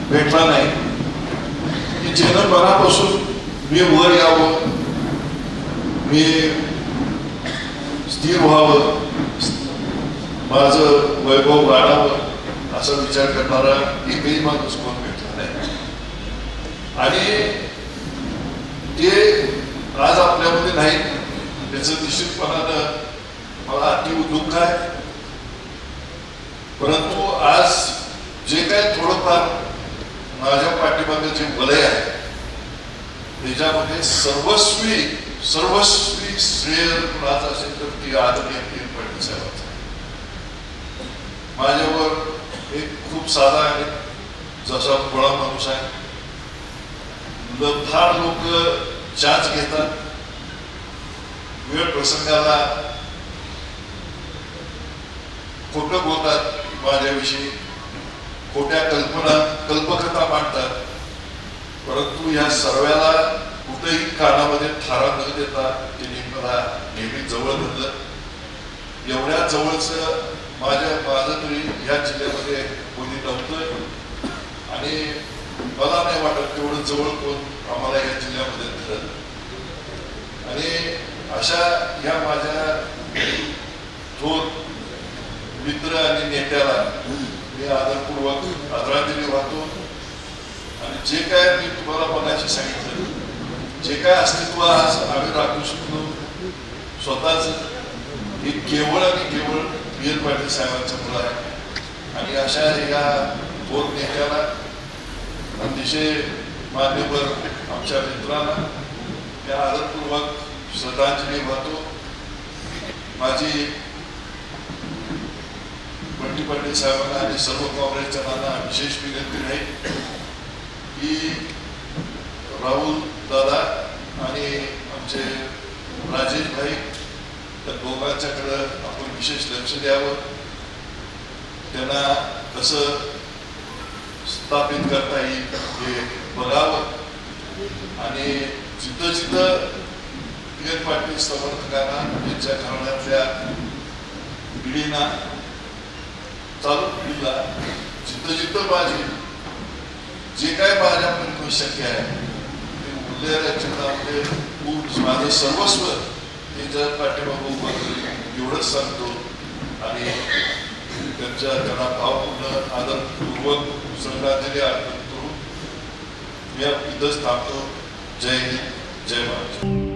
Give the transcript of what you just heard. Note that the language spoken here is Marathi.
भेटला नाही की ज्यानं मनापासून मी वर यावं, मी स्थिर व्हावं, माझं वैभव वाढावं असा विचार करणारा एकही माणूस कोण भेटला नाही. आणि ते आज आपल्यामध्ये नाही, त्याचं निश्चितपणानं मला अति दुःख आहे. परंतु आज जे काय थोडंफार माझ्या पाठीमागे जे वलय आहे त्याच्यामध्ये सर्वस्वी श्रेय कुणाचं असेल तर ती आदरणीय फडणवीस साहेबांचं. माझ्यावर एक खूप साधा आणि जसा फळा माणूस आहे. फार लोक चाच घेतात, वेळ प्रसंगाला खोटं बोलतात, माझ्याविषयी खोट्या कल्पकथा मांडतात. परंतु या सर्वाला कुठेही कानामध्ये थारा न देता त्यांनी मला नेहमी जवळ धरलं. एवढ्या जवळचं माझं तरी या जिल्ह्यामध्ये कोणी नव्हतं आणि मला नाही वाटत तेवढं जवळ कोण आम्हाला या जिल्ह्यामध्ये धरलं. आणि अशा या माझ्या थोर मित्र आणि नेत्याला मी आदरपूर्वक आदरांजली वाहतो. आणि जे काय मी तुम्हाला मगाशी सांगितलं, जे काय अस्तित्व आज आम्ही राखू शकतो स्वतःच, हे केवळ आणि केवळ वीर पाटील साहेबांचं मुलं आहे. आणि अशा या थोर नेत्याला, अतिशय मान्यवर आमच्या मित्रांना या आदरपूर्वक श्रद्धांजली वाहतो. माझी बंटी पाटील साहेबांना आणि सर्व काँग्रेसच्या विशेष विनंती आहे की राहुल दादा आणि आमचे राजेश भाई त्या दोघांच्याकडं आपण विशेष लक्ष द्यावं. त्यांना कसं स्थापित करता येईल हे बघावं. आणि जिथं जिथं वीर पाटील समर्थकांना, त्यांच्या घराण्यातल्या पिढींना, चालू पिढीला जिथं जिथं माझे जे काय माझ्यापर्यंत शक्य आहे ते उरलेल्या चिन्हामध्ये माझं सर्वस्व त्यांच्या पाठीमागं उभं एवढंच सांगतो. आणि त्यांना भावपूर्ण आदरपूर्वक श्रद्धांजली अर्पण करून मी इथंच थांबतो. जय हिंद, जय महाराष्ट्र.